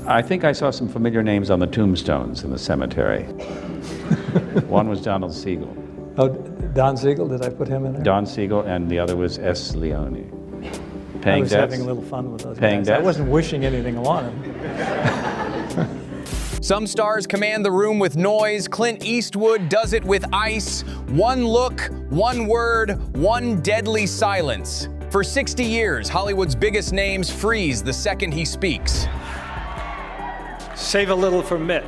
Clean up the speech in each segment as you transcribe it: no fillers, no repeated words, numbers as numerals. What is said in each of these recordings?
I think I saw some familiar names on the tombstones in the cemetery. One was Donald Siegel. Oh, Don Siegel, did I put him in there? Don Siegel, and the other was S. Leone. I was having a little fun with those guys. I wasn't wishing anything on him. Some stars command the room with noise. Clint Eastwood does it with ice. One look, one word, one deadly silence. For 60 years, Hollywood's biggest names freeze the second he speaks. Save a little for Mitt.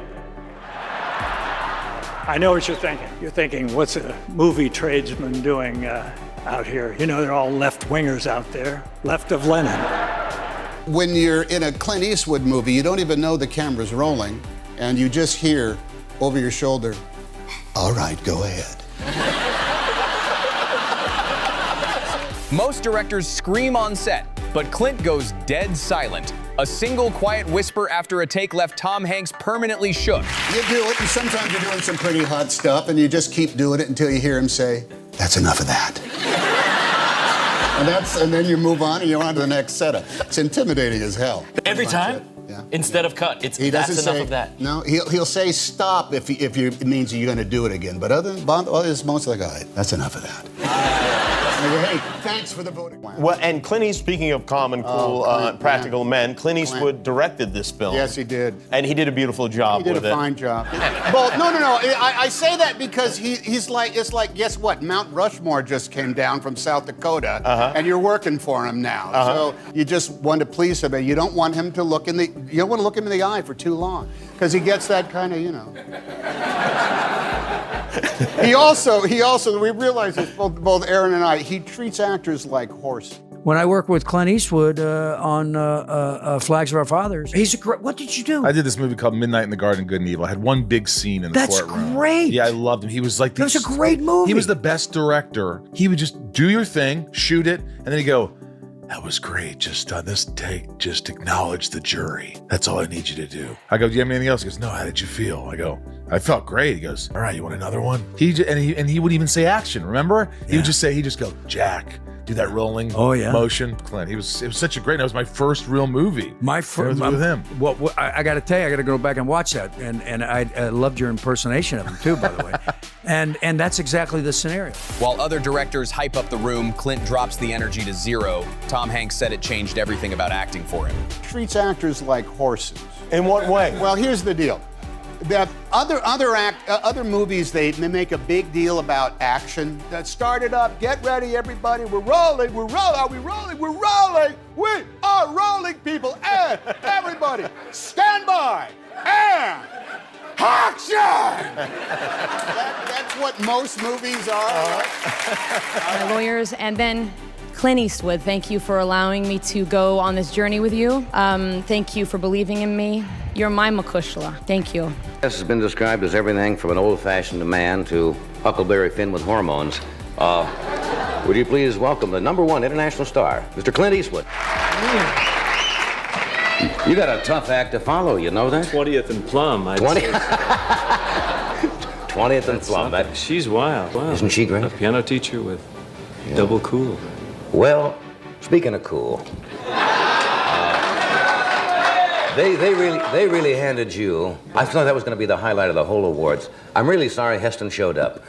I know what you're thinking. You're thinking, what's a movie tradesman doing out here? You know, they're all left-wingers out there, left of Lenin. When you're in a Clint Eastwood movie, you don't even know the camera's rolling, and you just hear over your shoulder, "All right, go ahead." Most directors scream on set, but Clint goes dead silent. A single quiet whisper after a take left Tom Hanks permanently shook. You do it, and sometimes you're doing some pretty hot stuff, and you just keep doing it until you hear him say, "That's enough of that." and then you move on and you're on to the next setup. It's intimidating as hell. Every time? Yeah. Instead of cut, it's he that's doesn't enough say, of that. No, he'll say stop if it means you're going to do it again. But other than it's mostly like, all right, that's enough of that. Hey, thanks for the voting. Well, and Clint Eastwood, speaking of calm and cool, practical men, Clint Eastwood directed this film. Yes, he did. And he did a beautiful job with it. He did a fine job. Well, no. I say that because he's like, it's like, guess what? Mount Rushmore just came down from South Dakota, and you're working for him now. So you just want to please him, and you don't want him to look you don't want to look him in the eye for too long, because he gets that kind of, He also, we realize this, both Aaron and I, he treats actors like horses. When I worked with Clint Eastwood on Flags of Our Fathers, he's a great, what did you do? I did this movie called Midnight in the Garden, Good and Evil. I had one big scene in the courtroom. That's great. Yeah, I loved him. He was like, that was a great movie. He was the best director. He would just do your thing, shoot it, and then he'd go, "That was great. Just on this take, just acknowledge the jury. That's all I need you to do." I go, "Do you have anything else?" He goes, "No, how did you feel?" I go, "I felt great." He goes, "All right, you want another one?" He would even say action, remember? Yeah. He'd just go, "Jack." Do that rolling motion. Clint, it was such a great, that was my first real movie. My first with him. Well, I got to tell you, I got to go back and watch that. And I loved your impersonation of him too, by the way. And that's exactly the scenario. While other directors hype up the room, Clint drops the energy to zero. Tom Hanks said it changed everything about acting for him. Treats actors like horses. In what way? Well, here's the deal. That other movies, they make a big deal about action. That start it up, get ready, everybody, we're rolling, are we rolling? We're rolling, we are rolling, people, and everybody, stand by, and action! That's what most movies are. My lawyers, and then Clint Eastwood, thank you for allowing me to go on this journey with you. Thank you for believing in me. You're my Makushla. Thank you. This has been described as everything from an old-fashioned man to Huckleberry Finn with hormones. Would you please welcome the #1 international star, Mr. Clint Eastwood. You got a tough act to follow, you know that? 20th and Plum. 20th and Plum. She's wild. Wow. Isn't she great? A piano teacher with double cool. Well, speaking of cool, they really handed you. I thought that was going to be the highlight of the whole awards. I'm really sorry Heston showed up,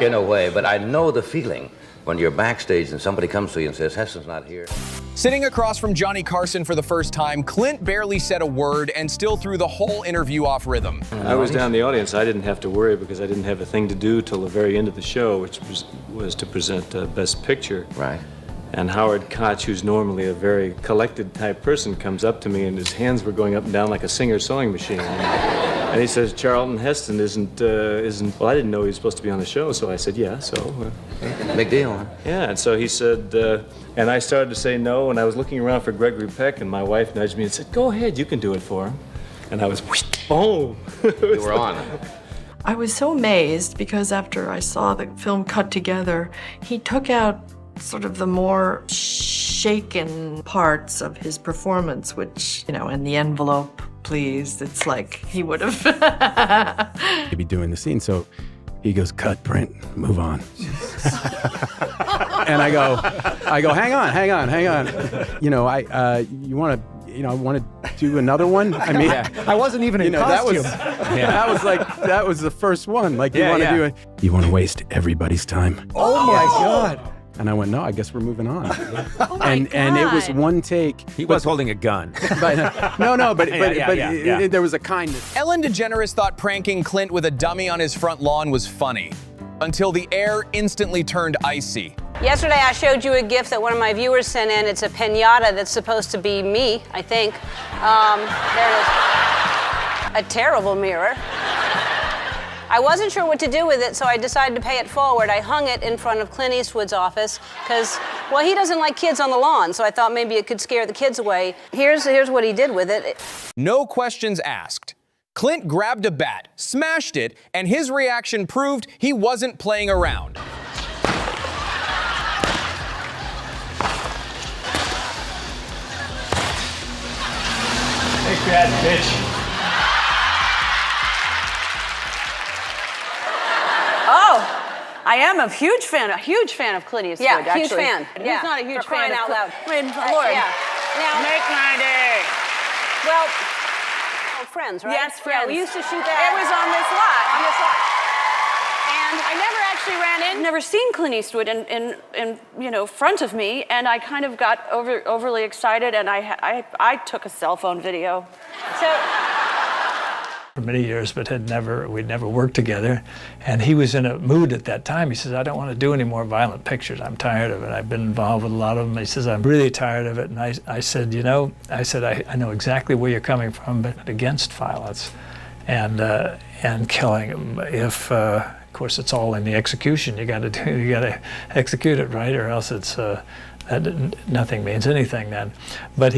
in a way, but I know the feeling when you're backstage and somebody comes to you and says, "Heston's not here." Sitting across from Johnny Carson for the first time, Clint barely said a word and still threw the whole interview off rhythm. I was down in the audience. I didn't have to worry because I didn't have a thing to do till the very end of the show, which was to present Best Picture. Right. And Howard Koch, who's normally a very collected type person, comes up to me and his hands were going up and down like a Singer sewing machine. And he says, "Charlton Heston isn't, well, I didn't know he was supposed to be on the show," so I said, "Yeah, so." Big deal, huh? Yeah, and so he said, and I started to say no, and I was looking around for Gregory Peck, and my wife nudged me and said, "Go ahead, you can do it for him." And I was, boom. You were on. I was so amazed because after I saw the film cut together, he took out sort of the more shaken parts of his performance, which, in the envelope, please, it's like he would have. He'd be doing the scene, so he goes, "Cut, print, move on." And I go, hang on. You want to I want to do another one. I mean, I wasn't even in costume. That was the first one. Like, you want to do it. You want to waste everybody's time. Oh my God. And I went, no, I guess we're moving on. God. And it was one take. He was holding a gun. But there was a kindness. Ellen DeGeneres thought pranking Clint with a dummy on his front lawn was funny, until the air instantly turned icy. Yesterday, I showed you a gift that one of my viewers sent in. It's a piñata that's supposed to be me, I think. There it is. A terrible mirror. I wasn't sure what to do with it, so I decided to pay it forward. I hung it in front of Clint Eastwood's office because, well, he doesn't like kids on the lawn, so I thought maybe it could scare the kids away. Here's what he did with it. No questions asked. Clint grabbed a bat, smashed it, and his reaction proved he wasn't playing around. Take that, bitch. Oh, I am a huge fan of Clint Eastwood. Yeah, actually. huge fan. And Yeah, who's not a huge for crying fan of out loud. Lord. Yeah. Now, Make my day. well, Friends, right? Yes, Friends. Yeah, we used to shoot that. It was on this lot. On this lot. And I never actually ran in. Never seen Clint Eastwood in front of me, and I kind of got overly excited, and I took a cell phone video. So. For many years, but we'd never worked together. And he was in a mood at that time. He says, I don't want to do any more violent pictures. I'm tired of it. I've been involved with a lot of them. He says, I'm really tired of it. And I said, I know exactly where you're coming from, but against violence and killing. If, of course, it's all in the execution. You got to execute it right, or else it's nothing means anything then. But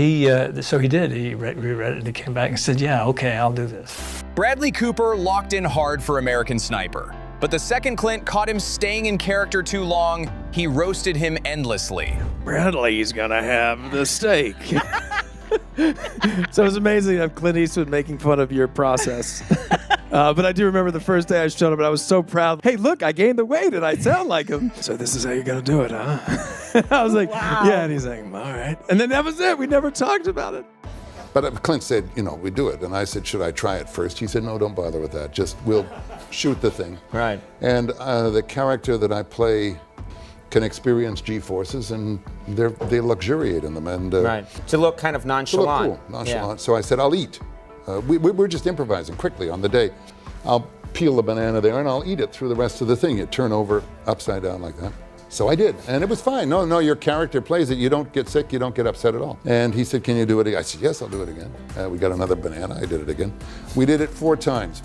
so he did. He reread it and he came back and said, yeah, okay, I'll do this. Bradley Cooper locked in hard for American Sniper. But the second Clint caught him staying in character too long, he roasted him endlessly. Bradley's gonna have the steak. So it was amazing to have Clint Eastwood making fun of your process. But I do remember the first day I showed up, and I was so proud. Hey, look, I gained the weight, and I sound like him. So this is how you're gonna do it, huh? I was like, wow. Yeah, and he's like, all right. And then that was it. We never talked about it. But Clint said, we do it. And I said, should I try it first? He said, no, don't bother with that. We'll shoot the thing. Right. And the character that I play can experience G-forces, and they luxuriate in them. And right. To look kind of nonchalant. To look cool, nonchalant. Yeah. So I said, I'll eat. We're just improvising quickly on the day. I'll peel the banana there, and I'll eat it through the rest of the thing. You turn over upside down like that. So I did, and it was fine. No, your character plays it. You don't get sick. You don't get upset at all. And he said, can you do it again? I said, yes, I'll do it again. We got another banana. I did it again. We did it 4 times.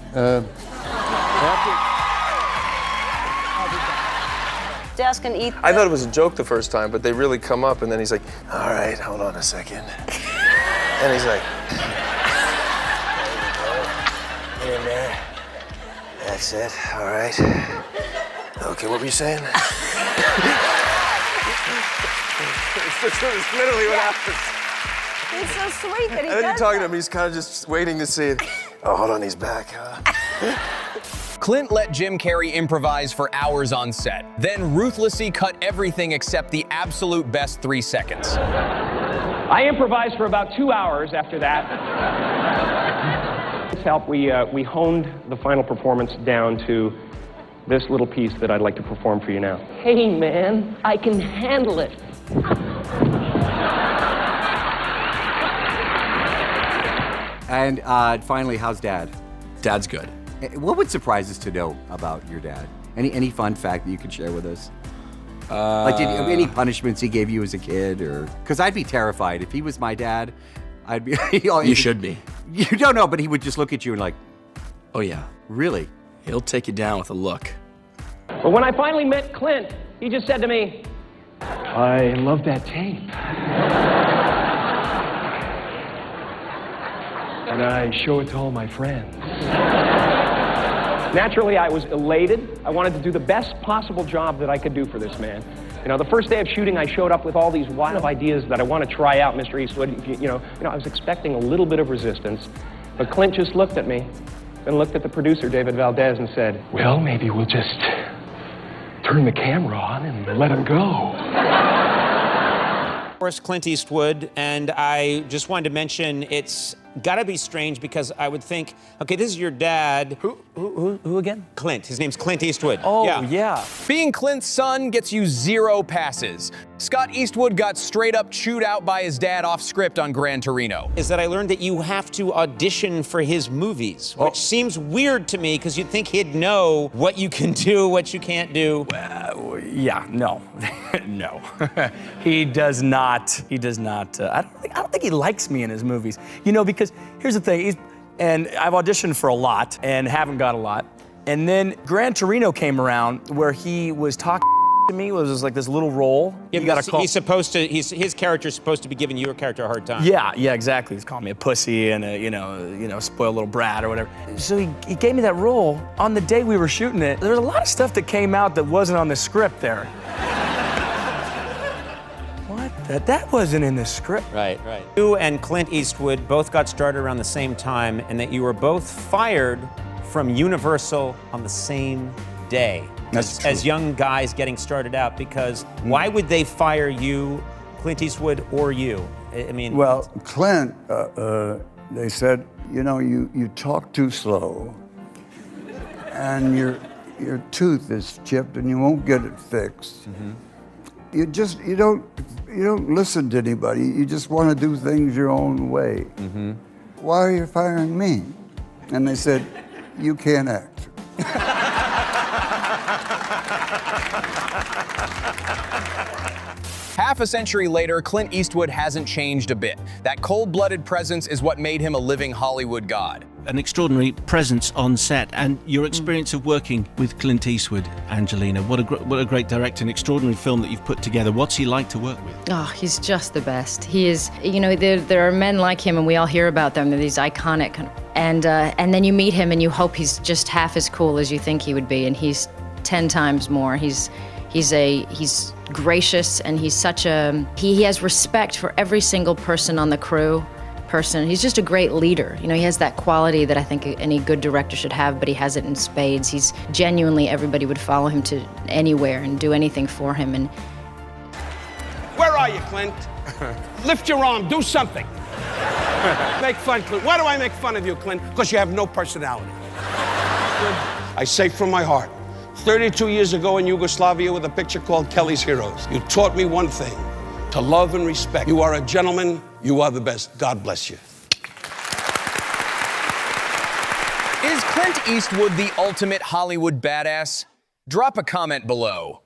Desk and eat. I thought it was a joke the first time, but they really come up, and then he's like, all right, hold on a second. And he's like, there you go. In there. That's it, all right. Okay, what were you saying? It's literally what happens. He's so sweet that he And then does you're talking to him, he's kind of just waiting to see it. Oh, hold on, he's back, huh? Clint let Jim Carrey improvise for hours on set, then ruthlessly cut everything except the absolute best 3 seconds. I improvised for about 2 hours after that. With help, we honed the final performance down to this little piece that I'd like to perform for you now. Hey, man, I can handle it. And finally, how's Dad? Dad's good. What would surprise us to know about your dad? Any fun fact that you could share with us? Like any punishments he gave you as a kid, or because I'd be terrified if he was my dad. I'd be. You should be. You don't know, but he would just look at you and like, oh yeah, really? He'll take you down with a look. But when I finally met Clint, he just said to me, I love that tape. And I show it to all my friends. Naturally, I was elated. I wanted to do the best possible job that I could do for this man. The first day of shooting, I showed up with all these wild ideas that I want to try out, Mr. Eastwood. I was expecting a little bit of resistance, but Clint just looked at me, then looked at the producer, David Valdez, and said, well, maybe we'll just turn the camera on and let him go. Of course, Clint Eastwood, and I just wanted to mention it's gotta be strange because I would think, okay, this is your dad. Who again? Clint. His name's Clint Eastwood. Oh, yeah. Being Clint's son gets you 0 passes. Scott Eastwood got straight up chewed out by his dad off script on Gran Torino. Is that I learned that you have to audition for his movies, which seems weird to me because you'd think he'd know what you can do, what you can't do. Yeah, no, no. He does not. He does not. I don't think he likes me in his movies. You know, because here's the thing. And I've auditioned for a lot and haven't got a lot. And then Gran Torino came around where he was talking to me. It was like this little role. Yeah, his character's supposed to be giving your character a hard time. Yeah, exactly. He's calling me a pussy and a spoiled little brat or whatever. So he gave me that role. On the day we were shooting it, there was a lot of stuff that came out that wasn't on the script there. What? That wasn't in the script. Right. You and Clint Eastwood both got started around the same time, and that you were both fired from Universal on the same day. As young guys getting started out, because why would they fire you, Clint Eastwood, or you? I mean, well, Clint, they said, you know, you talk too slow, and your tooth is chipped, and you won't get it fixed. Mm-hmm. You don't listen to anybody. You just want to do things your own way. Mm-hmm. Why are you firing me? And they said, you can't act. Half a century later, Clint Eastwood hasn't changed a bit. That cold-blooded presence is what made him a living Hollywood god. An extraordinary presence on set, and your experience of working with Clint Eastwood, Angelina, what a great director, an extraordinary film that you've put together. What's he like to work with? Oh, he's just the best. He is, you know, there are men like him, and we all hear about them. They're these iconic, and then you meet him, and you hope he's just half as cool as you think he would be, and he's 10 times more. He's gracious, and he's he has respect for every single person on the crew. He's just a great leader. You know, he has that quality that I think any good director should have, but he has it in spades. He's genuinely, everybody would follow him to anywhere and do anything for him. And where are you, Clint? Lift your arm, do something. Make fun, Clint. Why do I make fun of you, Clint? Because you have no personality. I say from my heart, 32 years ago in Yugoslavia with a picture called Kelly's Heroes, you taught me one thing, to love and respect. You are a gentleman. You are the best. God bless you. Is Clint Eastwood the ultimate Hollywood badass? Drop a comment below.